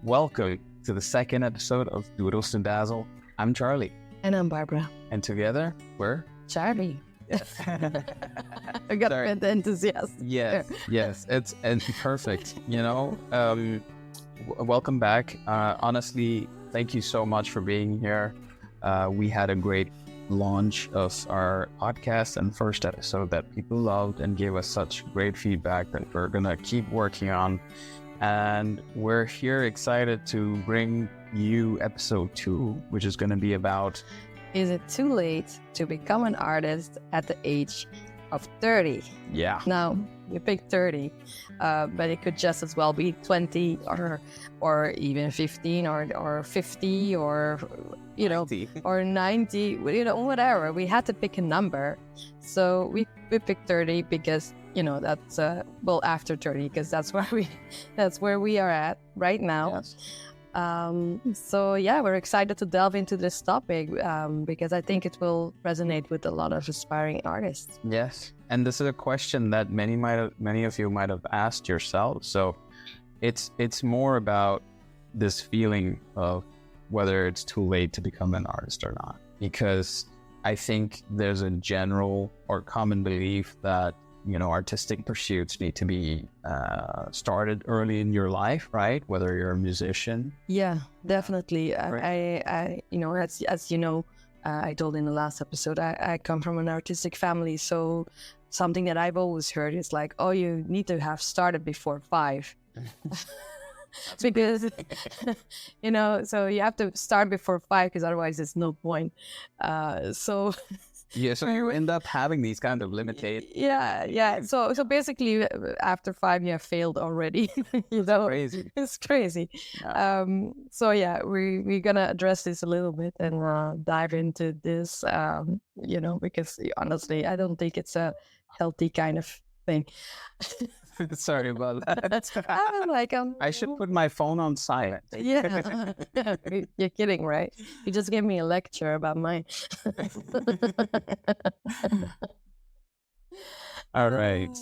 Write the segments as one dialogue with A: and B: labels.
A: Welcome to the second episode of Doodles to Dazzle. I'm Charlie.
B: And I'm Barbara.
A: And together, we're...
B: Charbi. I got the enthusiasm.
A: Yes, it's perfect, welcome back. Honestly, thank you so much for being here. We had a great launch of our podcast and first episode that people loved and gave us such great feedback that we're gonna keep working on. And we're here excited to bring you episode 2, which is gonna be about...
B: Is it too late to become an artist at the age of 30?
A: Yeah.
B: Now, we picked 30, but it could just as well be 20 or even 15 or 50 or,
A: 90.
B: or 90, whatever. We had to pick a number. So we picked 30 because, that's, after 30, because that's where we are at right now.
A: Yes.
B: We're excited to delve into this topic because I think it will resonate with a lot of aspiring artists.
A: Yes, and this is a question that many of you might have asked yourselves. So it's more about this feeling of whether it's too late to become an artist or not, because I think there's a general or common belief that artistic pursuits need to be started early in your life, right? Whether you're a musician.
B: Yeah, definitely.
A: Right.
B: As you know, I told in the last episode, I come from an artistic family. So something that I've always heard is like, oh, you need to have started before 5. Because, so you have to start before 5 because otherwise there's no point. So
A: you end up having these kind of limitations.
B: Yeah. So basically, after 5, you have failed already.
A: Crazy.
B: It's crazy.
A: Yeah.
B: We're gonna address this a little bit and dive into this. Because honestly, I don't think it's a healthy kind of thing.
A: Sorry about that. I should put my phone on silent.
B: Yeah. You're kidding, right? You just gave me a lecture about mine.
A: All right.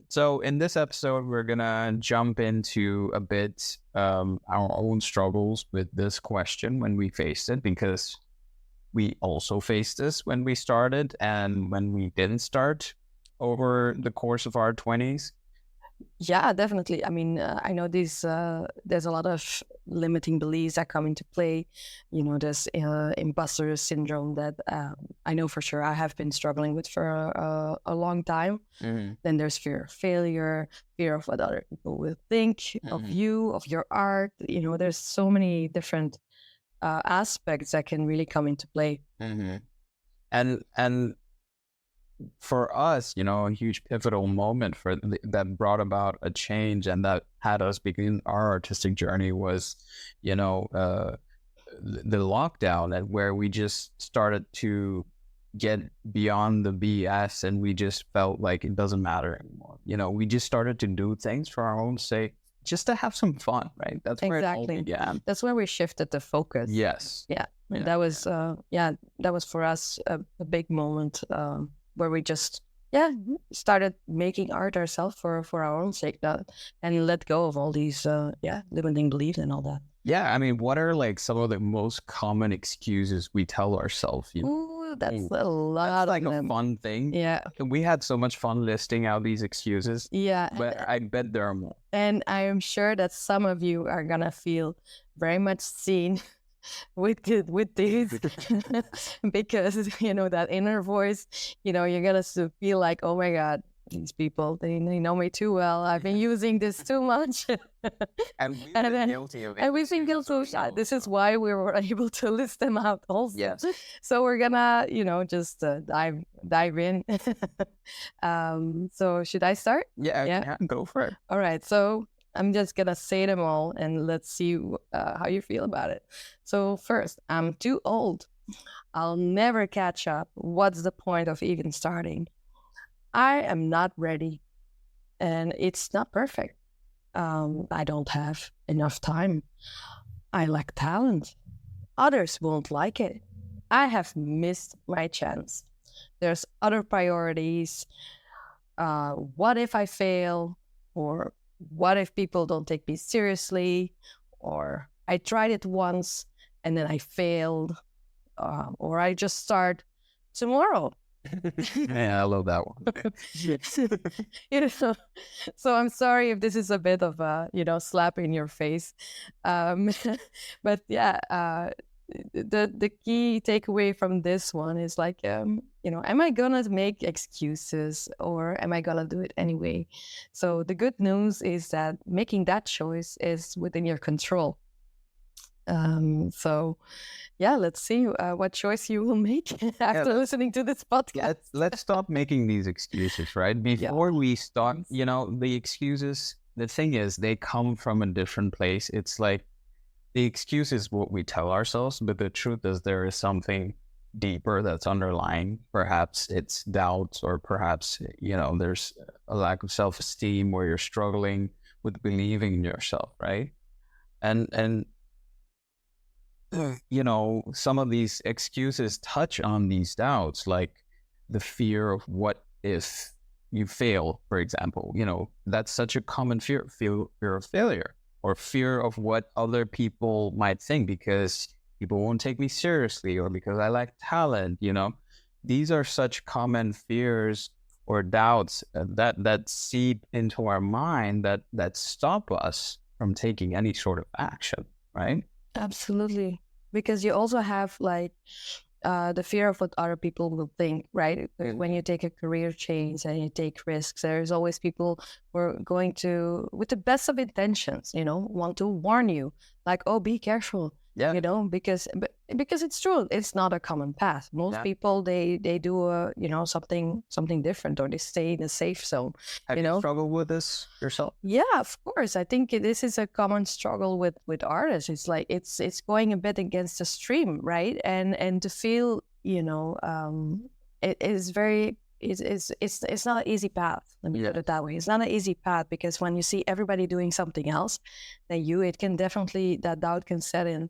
A: So in this episode, we're gonna jump into a bit our own struggles with this question when we faced it, because we also faced this when we started and when we didn't start over the course of our 20s.
B: Yeah, definitely. I mean, I know there's a lot of limiting beliefs that come into play. This imposter syndrome that I know for sure I have been struggling with for a long time.
A: Mm-hmm.
B: Then there's fear of failure, fear of what other people will think of you, of your art. There's so many different aspects that can really come into play.
A: Mm-hmm. And for us, a huge pivotal moment that brought about a change and that had us begin our artistic journey was, the lockdown, and where we just started to get beyond the BS and we just felt like it doesn't matter anymore. We just started to do things for our own sake, just to have some fun, right? That's where
B: Exactly.
A: it all began.
B: That's where we shifted the focus.
A: Yes.
B: Yeah. That was for us a big moment. Where we just started making art ourselves for our own sake and let go of all these limiting beliefs and all that.
A: Yeah, I mean, what are some of the most common excuses we tell ourselves?
B: Ooh, that's a lot
A: that's
B: of
A: a
B: them.
A: fun thing.
B: Yeah.
A: We had so much fun listing out these excuses.
B: Yeah.
A: But I bet there are more.
B: And I am sure that some of you are gonna feel very much seen with these because that inner voice, you're gonna feel like, oh my God, these people, they know me too well. I've been using this too much.
A: And we've been guilty of it.
B: And we've been guilty of it. This is why we were able to list them out also.
A: Yes.
B: So we're gonna, just dive in. So should I start?
A: Yeah, go for it.
B: All right. So I'm just gonna say them all and let's see how you feel about it. So first, I'm too old. I'll never catch up. What's the point of even starting? I am not ready, and it's not perfect. I don't have enough time. I lack talent. Others won't like it. I have missed my chance. There's other priorities. What if I fail? Or what if people don't take me seriously? or I tried it once and then I failed, or I just start tomorrow.
A: Yeah, I love that one.
B: You know, so I'm sorry if this is a bit of a slap in your face, um, but yeah, the key takeaway from this one is like, am I gonna make excuses or am I gonna do it anyway? So the good news is that making that choice is within your control. So yeah, let's see what choice you will make after listening to this podcast.
A: Let's stop making these excuses, right? Before we start, the excuses, the thing is, they come from a different place. It's like the excuse is what we tell ourselves, but the truth is there is something deeper that's underlying. Perhaps it's doubts, or perhaps, there's a lack of self-esteem where you're struggling with believing in yourself, right? And some of these excuses touch on these doubts, like the fear of what if you fail, for example. That's such a common fear of failure, or fear of what other people might think because people won't take me seriously, or because I lack talent. These are such common fears or doubts that seep into our mind that stop us from taking any sort of action, right?
B: Absolutely. Because you also have like the fear of what other people will think, right? When you take a career change and you take risks, there's always people who are going to, with the best of intentions, want to warn you, like, oh, be careful.
A: Yeah.
B: Because it's true. It's not a common path. Most people, they do something different, or they stay in a safe zone.
A: Have you struggled with this yourself?
B: Yeah, of course. I think this is a common struggle with artists. It's like it's going a bit against the stream, right? And to feel, it is very. It's not an easy path. Let me put it that way. It's not an easy path, because when you see everybody doing something else than you, it can definitely, that doubt can set in.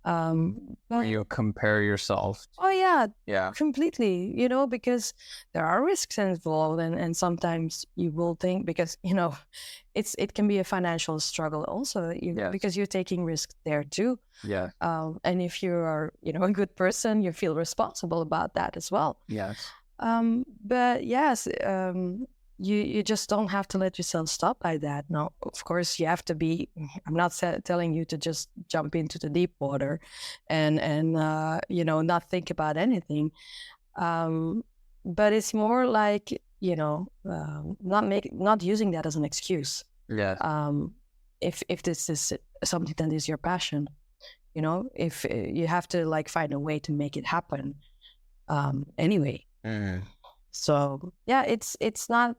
A: You compare yourself.
B: Oh yeah,
A: yeah,
B: completely. Because there are risks involved, and sometimes you will think, because it can be a financial struggle also, because you're taking risks there too.
A: Yeah.
B: And if you are a good person, you feel responsible about that as well.
A: Yes.
B: But yes, you just don't have to let yourself stop by that. No, of course you have to be. I'm not telling you to just jump into the deep water, and not think about anything. But it's more like not using that as an excuse.
A: Yeah.
B: If this is something that is your passion, if you have to like find a way to make it happen. Anyway.
A: Mm.
B: So yeah, it's not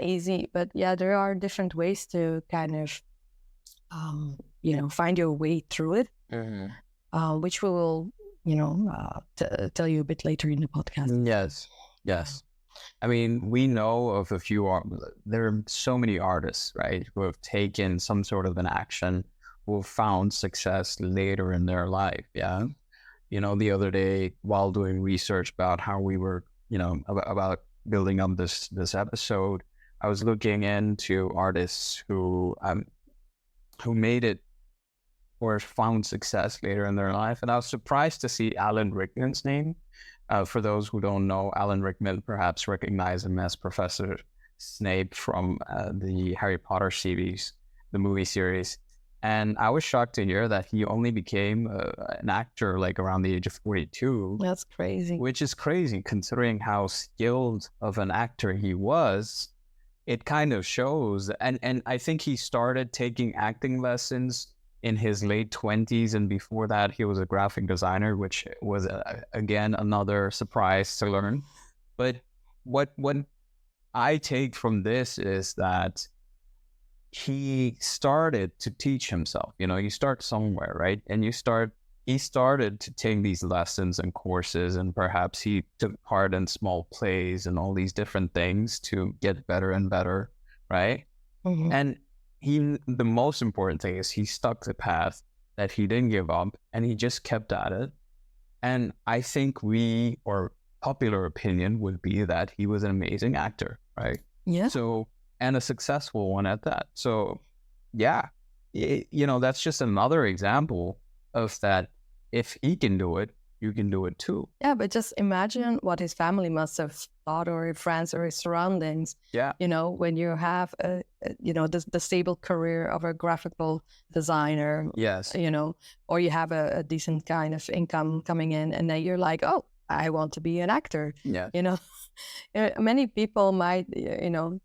B: easy, but yeah, there are different ways to kind of find your way through it, which we will tell you a bit later in the podcast.
A: Yes. I mean, we know of a few. There are so many artists, right, who have taken some sort of an action, who have found success later in their life. Yeah. The other day, while doing research about how we were, about building up this episode, I was looking into artists who made it or found success later in their life, and I was surprised to see Alan Rickman's name. For those who don't know, Alan Rickman, perhaps recognize him as Professor Snape from the Harry Potter series, the movie series. And I was shocked to hear that he only became an actor like around the age of 42.
B: That's crazy.
A: Which is crazy considering how skilled of an actor he was. It kind of shows. And I think he started taking acting lessons in his late 20s. And before that, he was a graphic designer, which was, again, another surprise to learn. But what I take from this is that he started to teach himself. You start somewhere, right? And he started to take these lessons and courses, and perhaps he took part in small plays and all these different things to get better and better, right? Mm-hmm. And the most important thing is he stuck the path, that he didn't give up, and he just kept at it. And I think popular opinion would be that he was an amazing actor, right?
B: Yeah.
A: And a successful one at that. So, yeah, that's just another example of that. If he can do it, you can do it too.
B: Yeah, but just imagine what his family must have thought, or his friends, or his surroundings.
A: Yeah.
B: When you have the stable career of a graphical designer.
A: Yes.
B: Or you have a decent kind of income coming in, and then you're like, oh, I want to be an actor.
A: Yeah.
B: Many people might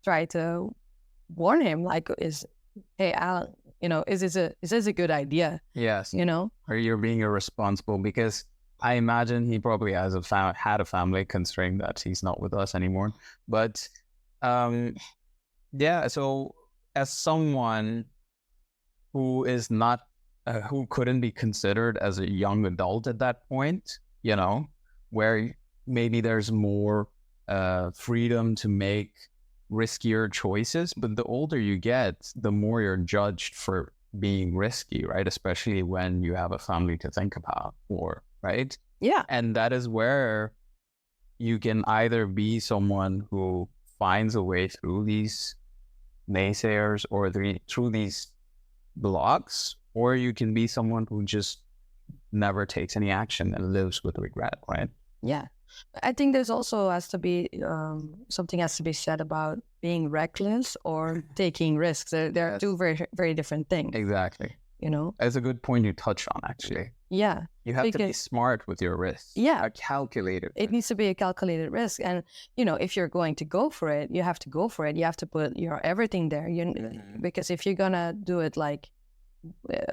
B: try to warn him, like, hey, Alan, is this a good idea?
A: Yes. Or you're being irresponsible, because I imagine he probably had a family, considering that he's not with us anymore. But yeah, so as someone who is not, who couldn't be considered as a young adult at that point, where maybe there's more freedom to make riskier choices, but the older you get, the more you're judged for being risky, right? Especially when you have a family to think about, right?
B: Yeah.
A: And that is where you can either be someone who finds a way through these naysayers or through these blocks, or you can be someone who just never takes any action and lives with regret, right?
B: Yeah. I think there's also has to be something has to be said about being reckless or taking risks. They're two very, very different things.
A: Exactly. That's a good point you touched on, actually.
B: Yeah.
A: You have to be smart with your risks.
B: Yeah.
A: A calculated risk.
B: It needs to be a calculated risk. And, if you're going to go for it, you have to go for it. You have to put your everything there. Because if you're going to do it like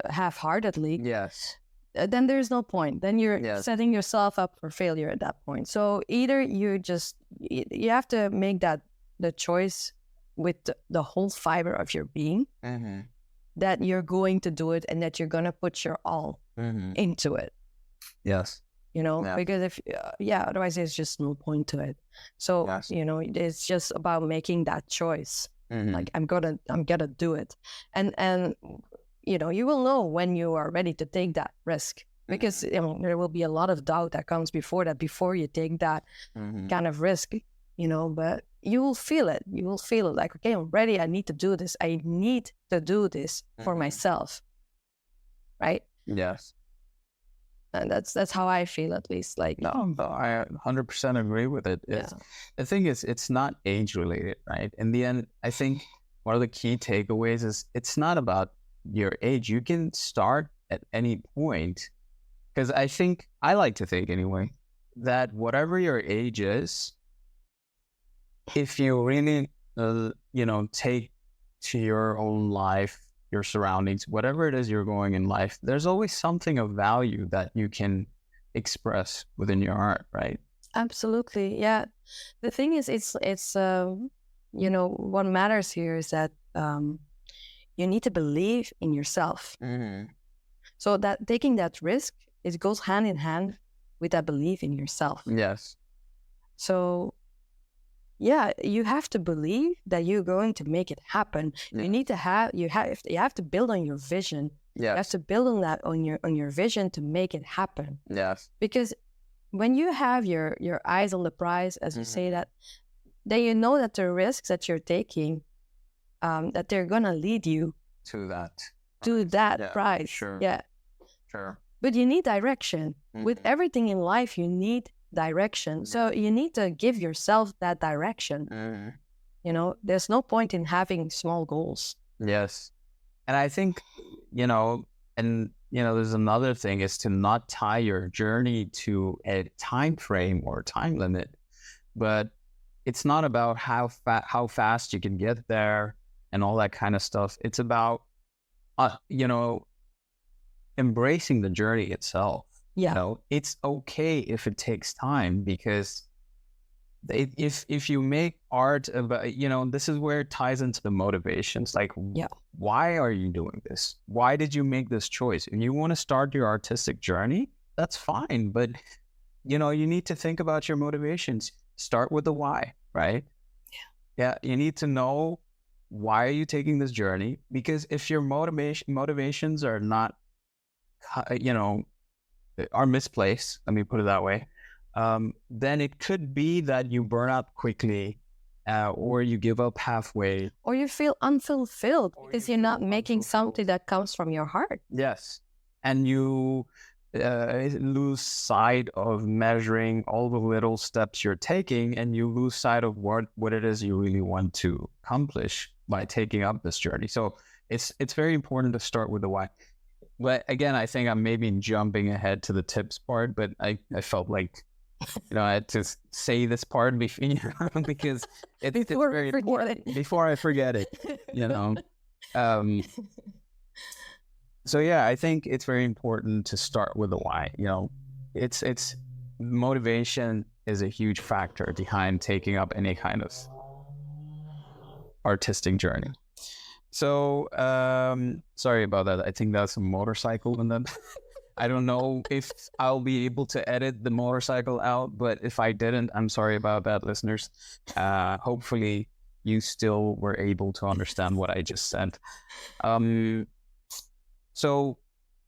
B: half-heartedly,
A: yes,
B: then there's no point. Then you're setting yourself up for failure at that point. So either you have to make the choice with the whole fiber of your being, that you're going to do it and that you're going to put your all into it.
A: Yes.
B: Because if, otherwise there's just no point to it. So, it's just about making that choice. Like, I'm gonna do it. And you will know when you are ready to take that risk, because there will be a lot of doubt that comes before you take that kind of risk, but you will feel it. You will feel it like, okay, I'm ready. I need to do this. I need to do this for myself. Right?
A: Yes.
B: And that's how I feel, at least. Like,
A: no, I 100% agree with it. The thing is, it's not age related, right? In the end, I think one of the key takeaways is it's not about your age. You can start at any point, because I like to think anyway, that whatever your age is, if you really take to your own life, your surroundings, whatever it is you're going in life, there's always something of value that you can express within your art, right?
B: Absolutely. Yeah. The thing is, it's what matters here is that you need to believe in yourself. So that taking that risk, it goes hand in hand with that belief in yourself.
A: Yes.
B: So yeah, you have to believe that you're going to make it happen. Yeah. You have to build on your vision. Yes. You have to build on your vision to make it happen.
A: Yes.
B: Because when you have your eyes on the prize, as you say that, then you know that the risks that you're taking, that they're gonna lead you
A: to that
B: prize.
A: Sure.
B: Yeah.
A: Sure.
B: But you need direction. With everything in life, you need direction. So you need to give yourself that direction. There's no point in having small goals.
A: Yes. And I think, there's another thing, is to not tie your journey to a time frame or time limit, but it's not about how fast you can get there and all that kind of stuff. It's about, embracing the journey itself.
B: Yeah.
A: It's okay if it takes time, because if you make art about, this is where it ties into the motivations. Like, why are you doing this? Why did you make this choice? If you want to start your artistic journey, that's fine. But, you need to think about your motivations. Start with the why, right? Yeah. You need to know, why are you taking this journey? Because if your motivations are not, are misplaced, let me put it that way, then it could be that you burn out quickly or you give up halfway,
B: or you feel unfulfilled
A: or
B: because
A: you
B: you're
A: feel
B: not making
A: unfulfilled.
B: something that comes from your heart.
A: Yes. And you lose sight of measuring all the little steps you're taking, and you lose sight of what it is you really want to accomplish by taking up this journey. So it's very important to start with the why. But again, I think I'm maybe jumping ahead to the tips part, but I felt like, I had to say this part because it's
B: Before
A: very
B: we forget
A: important
B: it.
A: before I forget it, Um, so yeah, I think it's very important to start with the why. It's motivation is a huge factor behind taking up any kind of artistic journey. So sorry about that. I think that's a motorcycle, and then I don't know if I'll be able to edit the motorcycle out, but if I didn't, I'm sorry about that, listeners. Hopefully you still were able to understand what I just said. So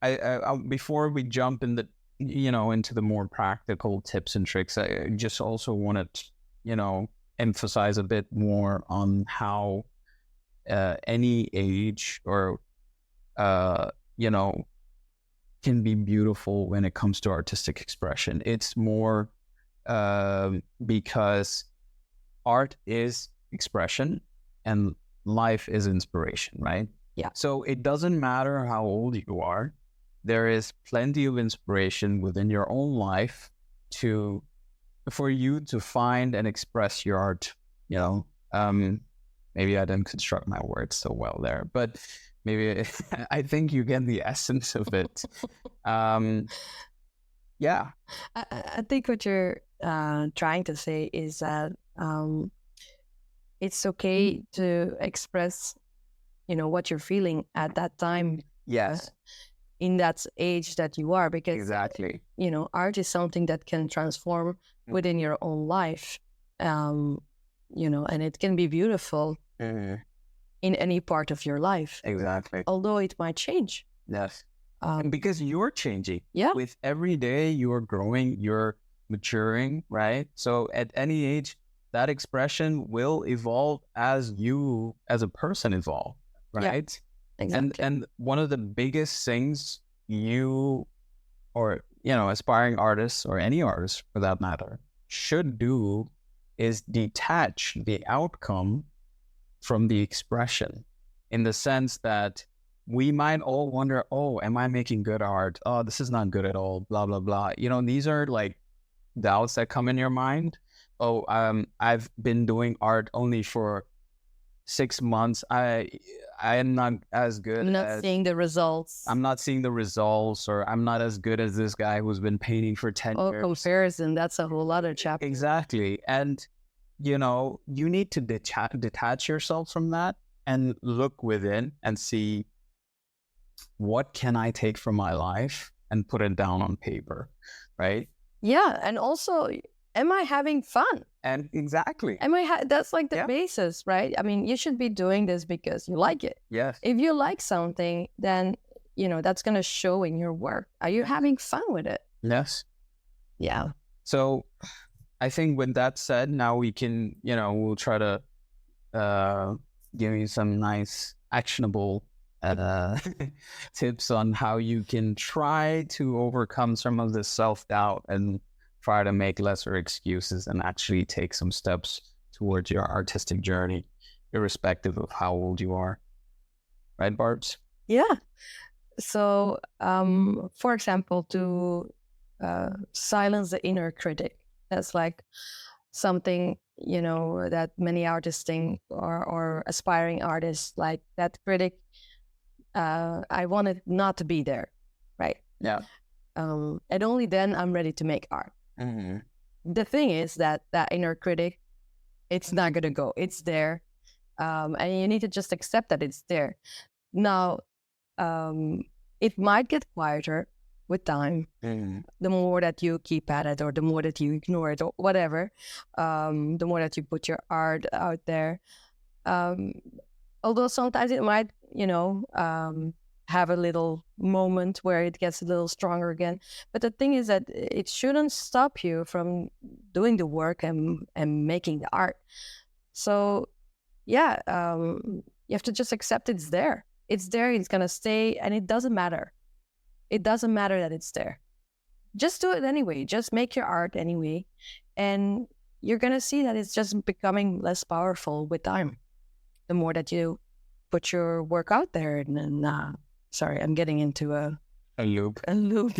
A: I before we jump into the more practical tips and tricks, I just also wanted to, emphasize a bit more on how any age or can be beautiful when it comes to artistic expression. It's more because art is expression and life is inspiration, right?
B: Yeah.
A: So it doesn't matter how old you are. There is plenty of inspiration within your own life for you to find and express your art. Maybe I didn't construct my words so well there, but maybe I think you get the essence of it. Yeah.
B: I think what you're trying to say is that it's okay to express, what you're feeling at that time.
A: Yes.
B: In that age that you are, because
A: Exactly.
B: Art is something that can transform within your own life, and it can be beautiful in any part of your life.
A: Exactly.
B: Although it might change.
A: Yes. Because you're changing.
B: Yeah.
A: With every day you're growing, you're maturing, right? So at any age, that expression will evolve as you as a person evolve, right?
B: Yeah. Exactly.
A: And one of the biggest things you or aspiring artists or any artist for that matter should do is detach the outcome from the expression, in the sense that we might all wonder, oh, am I making good art? Oh, this is not good at all, blah, blah, blah. These are like doubts that come in your mind. Oh, I've been doing art only for 6 months. I am not as good.
B: I'm not seeing the results.
A: I'm not seeing the results, or I'm not as good as this guy who's been painting for 10 years.
B: Comparison, that's a whole other chapter.
A: Exactly. And, you need to detach yourself from that and look within and see, what can I take from my life and put it down on paper, right?
B: Yeah, and also, am I having fun?
A: And exactly.
B: That's like the basis, right? I mean, you should be doing this because you like it.
A: Yes.
B: If you like something, then, that's going to show in your work. Are you having fun with it?
A: Yes.
B: Yeah.
A: So I think with that said, now we can, we'll try to give you some nice actionable tips on how you can try to overcome some of this self-doubt and try to make lesser excuses and actually take some steps towards your artistic journey, irrespective of how old you are. Right, Barbs?
B: Yeah. So, for example, to silence the inner critic. That's like something, that many artists think, or aspiring artists, like that critic, I want it not to be there, right?
A: Yeah.
B: And only then I'm ready to make art.
A: Mm-hmm.
B: The thing is that inner critic, it's not going to go. It's there. And you need to just accept that it's there. Now, it might get quieter with time.
A: Mm-hmm.
B: The more that you keep at it, or the more that you ignore it, or whatever, the more that you put your art out there. Although sometimes it might, have a little moment where it gets a little stronger again. But the thing is that it shouldn't stop you from doing the work and making the art. So yeah, you have to just accept it's there. It's there. It's gonna stay, and it doesn't matter. It doesn't matter that it's there. Just do it anyway. Just make your art anyway, and you're gonna see that it's just becoming less powerful with time. The more that you put your work out there, and then sorry, I'm getting into
A: A loop.
B: a loop.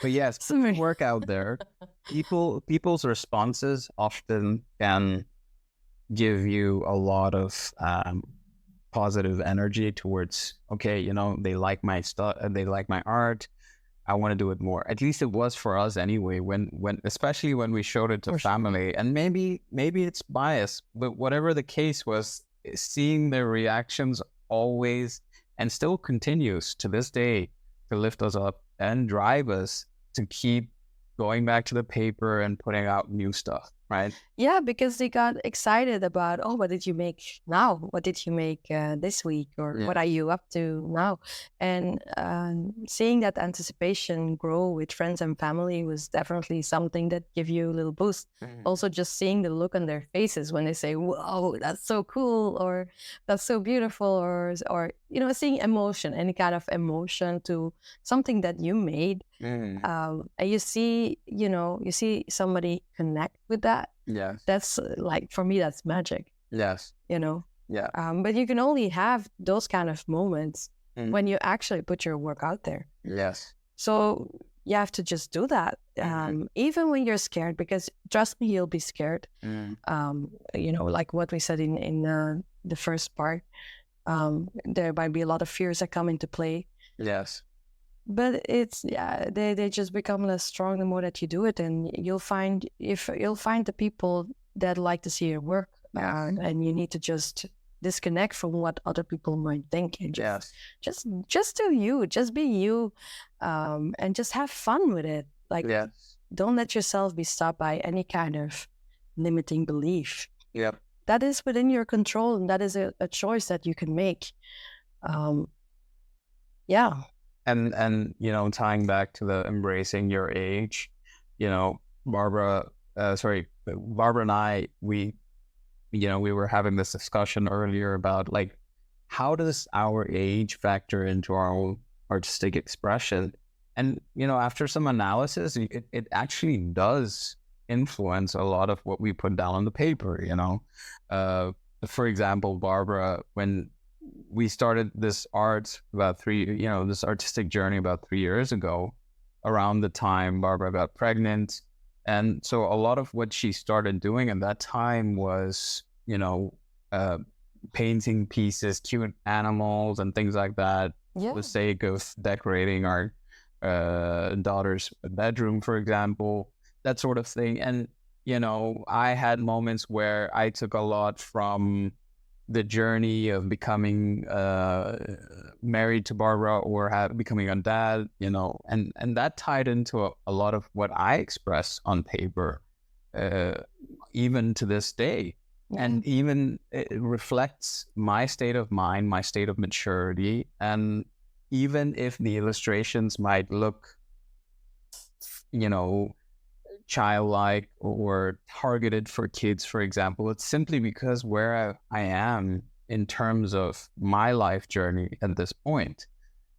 A: But yes,
B: Sorry.
A: work out there. People's responses often can give you a lot of positive energy towards, okay, they like my stuff, they like my art. I want to do it more. At least it was for us anyway. When especially when we showed it to
B: For sure.
A: family, and maybe it's bias, but whatever the case was, seeing their reactions always and still continues to this day to lift us up and drive us to keep going back to the paper and putting out new stuff, right?
B: Yeah, because they got excited about, oh, what did you make now? What did you make this week? Or
A: Yeah.
B: what are you up to now? And seeing that anticipation grow with friends and family was definitely something that give you a little boost. Also, just seeing the look on their faces when they say, whoa, that's so cool, or that's so beautiful, or seeing emotion, any kind of emotion to something that you made. And you see somebody connect with that.
A: Yes.
B: That's like, for me, that's magic.
A: Yes. Yeah.
B: But you can only have those kind of moments when you actually put your work out there.
A: Yes.
B: So you have to just do that, even when you're scared, because trust me, you'll be scared. Like what we said in the first part, there might be a lot of fears that come into play.
A: Yes.
B: But they just become less strong the more that you do it, and you'll find the people that like to see your work, and you need to just disconnect from what other people might think, and just do you, just be you, and just have fun with it. Like, don't let yourself be stopped by any kind of limiting belief.
A: Yep.
B: That is within your control, and that is a choice that you can make.
A: And tying back to the embracing your age, Barbara and I, we were having this discussion earlier about, like, how does our age factor into our own artistic expression? And after some analysis, it actually does influence a lot of what we put down on the paper. For example, Barbara, when we started this this artistic journey about 3 years ago, around the time Barbara got pregnant. And so a lot of what she started doing at that time was, painting pieces, cute animals and things like that, for the sake of decorating our daughter's bedroom, for example, that sort of thing. And, I had moments where I took a lot from the journey of becoming married to Barbara, or becoming a dad, and that tied into a lot of what I express on paper, even to this day. And even it reflects my state of mind, my state of maturity. And even if the illustrations might look, childlike or targeted for kids, for example, it's simply because where I am in terms of my life journey at this point.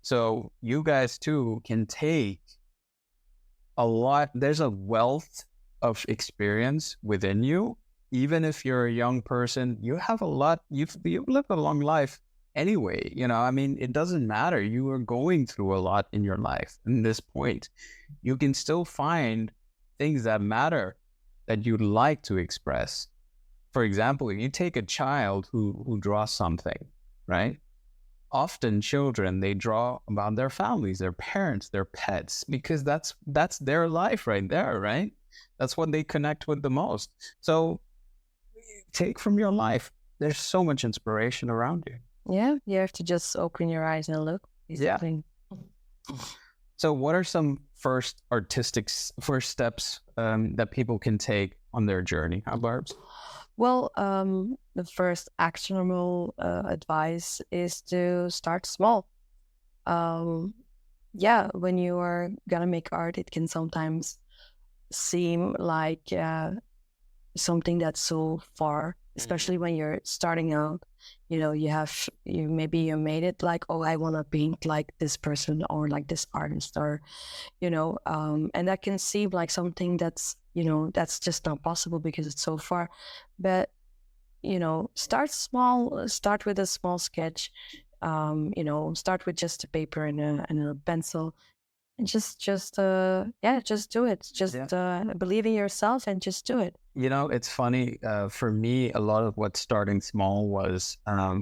A: So you guys too can take a lot. There's a wealth of experience within you. Even if you're a young person, you have a lot. You've lived a long life anyway. It doesn't matter. You are going through a lot in your life. At this point, you can still find things that matter that you'd like to express. For example, if you take a child who draws something, right? Often children, they draw about their families, their parents, their pets, because that's their life right there, right? That's what they connect with the most. So take from your life. There's so much inspiration around you.
B: Yeah, you have to just open your eyes and look. Basically.
A: Yeah. So what are some first steps that people can take on their journey, Barbs?
B: Well, the first actionable advice is to start small. When you are gonna make art, it can sometimes seem like something that's so far especially when you're starting out. You know, maybe you made it like, oh, I want to paint like this person or like this artist, or and that can seem like something that's that's just not possible because it's so far. But start small, start with a small sketch, start with just a paper and a pencil, and just do it. Just believe in yourself and just do it.
A: It's funny. For me, a lot of what starting small was,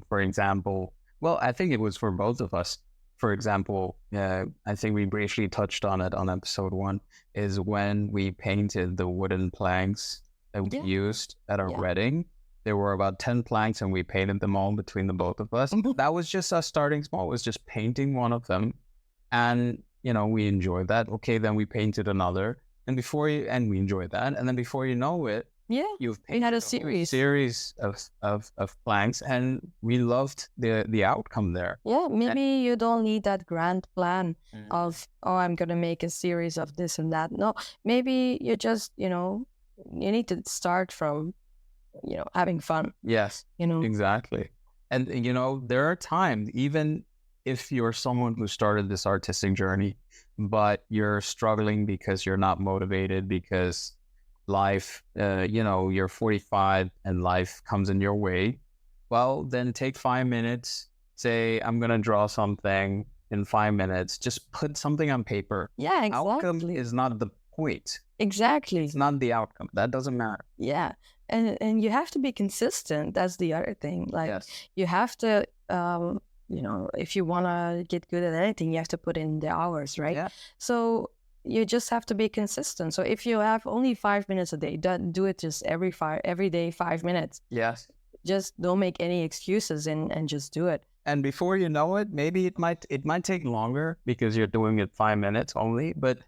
A: for example, well, I think it was for both of us. For example, I think we briefly touched on it on episode 1, is when we painted the wooden planks that we used at our wedding. There were about 10 planks and we painted them all between the both of us. That was just us starting small. It was just painting one of them. And, we enjoyed that. Okay, then we painted another. And we enjoyed that. And then before you know it, you've painted
B: had a
A: series of planks, and we loved the outcome there.
B: Yeah, maybe you don't need that grand plan of, oh, I'm going to make a series of this and that. No, maybe you just, you need to start from, having fun.
A: Yes, exactly. And, there are times, even if you're someone who started this artistic journey, but you're struggling because you're not motivated, because life, you're 45 and life comes in your way, well, then take 5 minutes, say, I'm going to draw something in 5 minutes, just put something on paper.
B: Yeah, exactly.
A: Outcome is not the point.
B: Exactly.
A: It's not the outcome. That doesn't matter.
B: Yeah. And you have to be consistent. That's the other thing. Like, you have to, if you want to get good at anything, you have to put in the hours, right?
A: Yeah.
B: So you just have to be consistent. So if you have only 5 minutes a day, do it just every day, 5 minutes.
A: Yes.
B: Just don't make any excuses and just do it.
A: And before you know it, maybe it might take longer because you're doing it 5 minutes only. But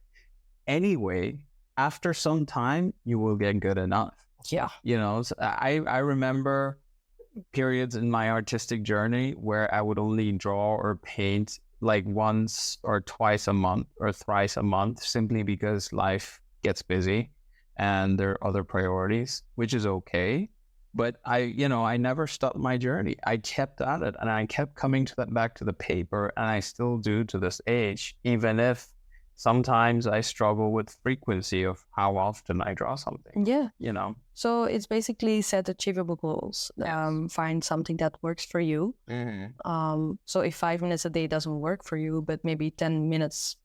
A: anyway, after some time, you will get good enough.
B: Yeah.
A: So I remember periods in my artistic journey where I would only draw or paint like once or twice a month or thrice a month, simply because life gets busy and there are other priorities, which is okay. But I never stopped my journey. I kept at it, and I kept coming back to the paper, and I still do to this age, even if sometimes I struggle with frequency of how often I draw something.
B: Yeah.
A: So
B: it's basically set achievable goals.
A: Yes.
B: Find something that works for you.
A: Mm-hmm.
B: So if 5 minutes a day doesn't work for you, but maybe 10 minutes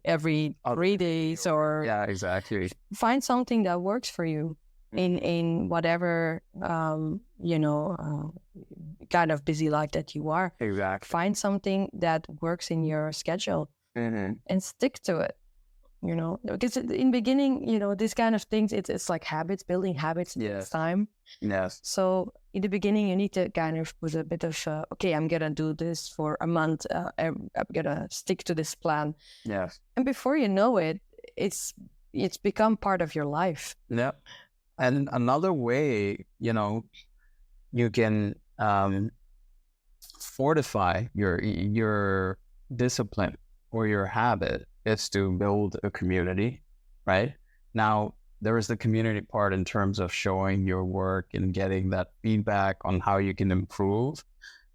B: every 3 days, or
A: yeah, exactly.
B: Find something that works for you in whatever kind of busy life that you are.
A: Exactly.
B: Find something that works in your schedule.
A: Mm-hmm.
B: And stick to it, because in the beginning, these kind of things, it's like habits, building habits.
A: Yes.
B: Time.
A: Yes.
B: So in the beginning, you need to kind of put a bit of, okay, I'm going to do this for a month. I'm going to stick to this plan.
A: Yes.
B: And before you know it, it's become part of your life.
A: Yeah. And another way, you can fortify your discipline or your habit is to build a community, right? Now, there is the community part in terms of showing your work and getting that feedback on how you can improve.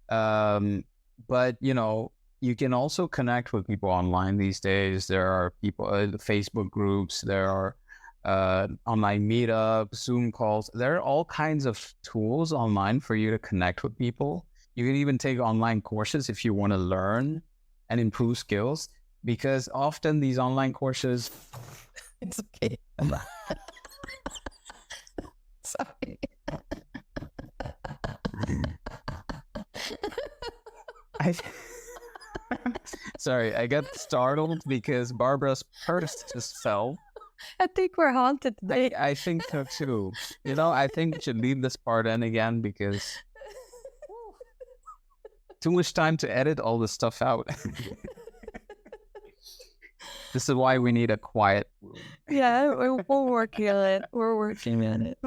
A: But, you can also connect with people online these days. There are people, Facebook groups, there are online meetups, Zoom calls. There are all kinds of tools online for you to connect with people. You can even take online courses if you want to learn and improve skills, because often these online courses...
B: It's okay. Sorry.
A: Sorry, I got startled because Barbara's purse just fell.
B: I think we're haunted today.
A: I think so too. I think we should leave this part in again because too much time to edit all this stuff out. This is why we need a quiet room.
B: Yeah, we're working on it. We're working on it.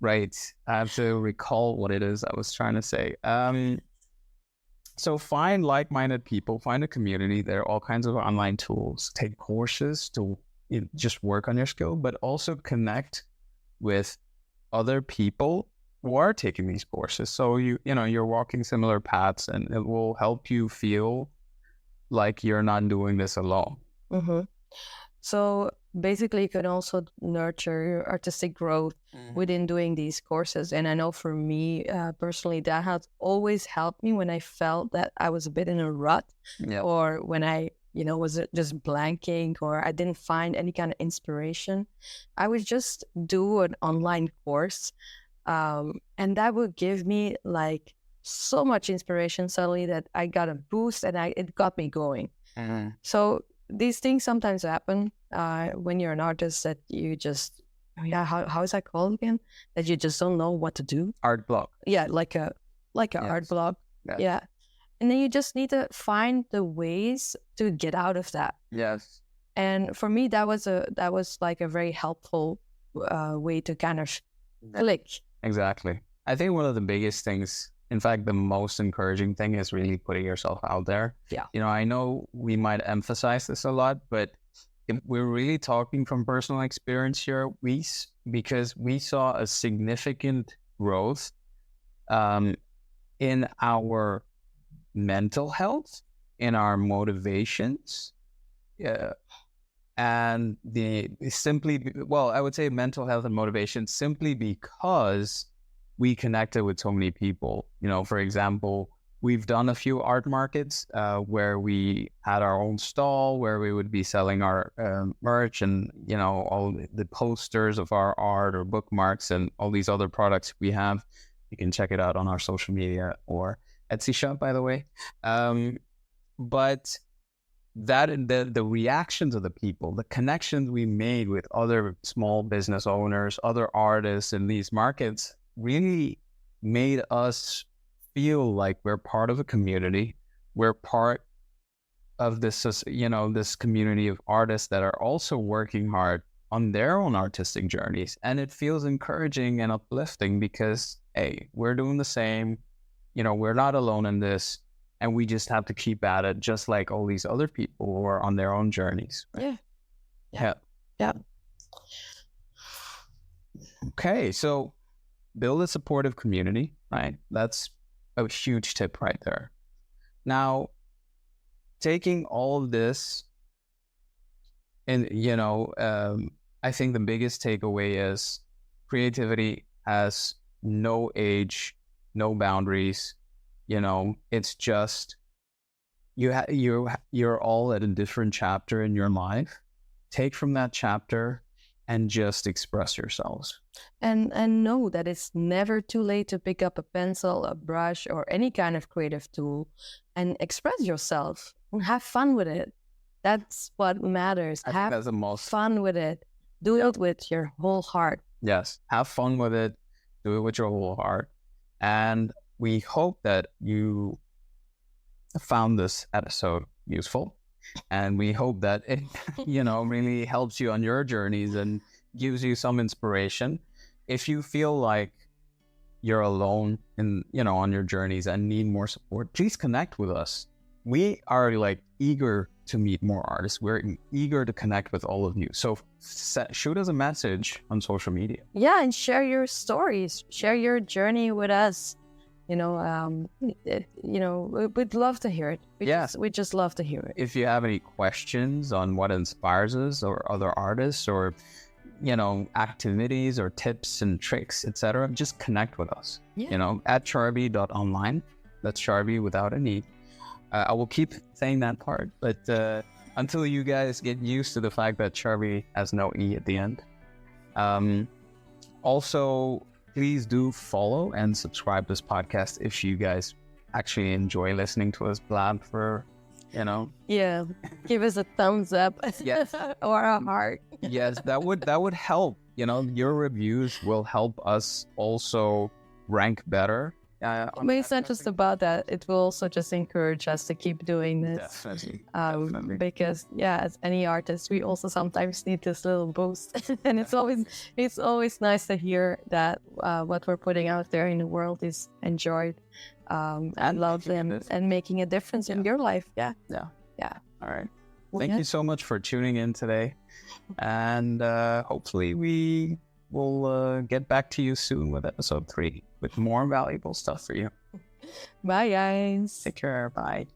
A: Right. I have to recall what it is I was trying to say. So find like-minded people, find a community. There are all kinds of online tools. Take courses to just work on your skill, but also connect with other people who are taking these courses. So you're walking similar paths, and it will help you feel like you're not doing this alone.
B: Mm-hmm. So basically, you can also nurture your artistic growth within doing these courses. And I know for me personally, that has always helped me when I felt that I was a bit in a rut, or when I, was just blanking, or I didn't find any kind of inspiration. I would just do an online course, and that would give me like so much inspiration suddenly that I got a boost, and it got me going. So these things sometimes happen when you're an artist, that you just, how is that called again? That you just don't know what to do.
A: Art block.
B: Yeah, like a art block.
A: Yes.
B: Yeah, and then you just need to find the ways to get out of that.
A: Yes.
B: And for me, that was like a very helpful way to kind of click.
A: Exactly. I think one of the biggest things, in fact, the most encouraging thing, is really putting yourself out there.
B: Yeah.
A: I know we might emphasize this a lot, but if we're really talking from personal experience here, because we saw a significant growth in our mental health, in our motivations, and I would say mental health and motivation, simply because we connected with so many people. For example, we've done a few art markets where we had our own stall, where we would be selling our merch and, all the posters of our art, or bookmarks, and all these other products we have. You can check it out on our social media or Etsy shop, by the way. But that, the reactions of the people, the connections we made with other small business owners, other artists in these markets, really made us feel like we're part of a community. We're part of this, this community of artists that are also working hard on their own artistic journeys. And it feels encouraging and uplifting because, hey, we're doing the same. We're not alone in this. And we just have to keep at it, just like all these other people who are on their own journeys. Right?
B: Yeah.
A: Okay, so build a supportive community, right? That's a huge tip right there. Now, taking all of this, and I think the biggest takeaway is creativity has no age, no boundaries. It's just you're all at a different chapter in your life. Take from that chapter and just express yourselves.
B: And know that it's never too late to pick up a pencil, a brush, or any kind of creative tool and express yourself and have fun with it. That's what matters.
A: I think that's the most
B: fun with it. Do it with your whole heart.
A: Yes, have fun with it. Do it with your whole heart. And we hope that you found this episode useful, and we hope that it, really helps you on your journeys and gives you some inspiration. If you feel like you're alone in, on your journeys and need more support, please connect with us. We are eager to meet more artists. We're eager to connect with all of you. So shoot us a message on social media.
B: Yeah, and share your stories. Share your journey with us. We'd love to hear it. We just love to hear it.
A: If you have any questions on what inspires us or other artists, or activities or tips and tricks, etc., just connect with us. At Charbi.Online. That's Charbi without an E. I will keep saying that part, but until you guys get used to the fact that Charbi has no E at the end. Also, please do follow and subscribe this podcast if you guys actually enjoy listening to us blab for,
B: Yeah, give us a thumbs up.
A: Yes.
B: Or a heart.
A: Yes, that would help. Your reviews will help us also rank better.
B: But it's not just about that. It will also just encourage us to keep doing this.
A: Definitely.
B: Because as any artist, we also sometimes need this little boost, and it's always nice to hear that what we're putting out there in the world is enjoyed, and loved, and making a difference in your life. Yeah.
A: All right. Thank you so much for tuning in today, and hopefully we we'll get back to you soon with episode 3 with more valuable stuff for you.
B: Bye, guys.
A: Take care. Bye.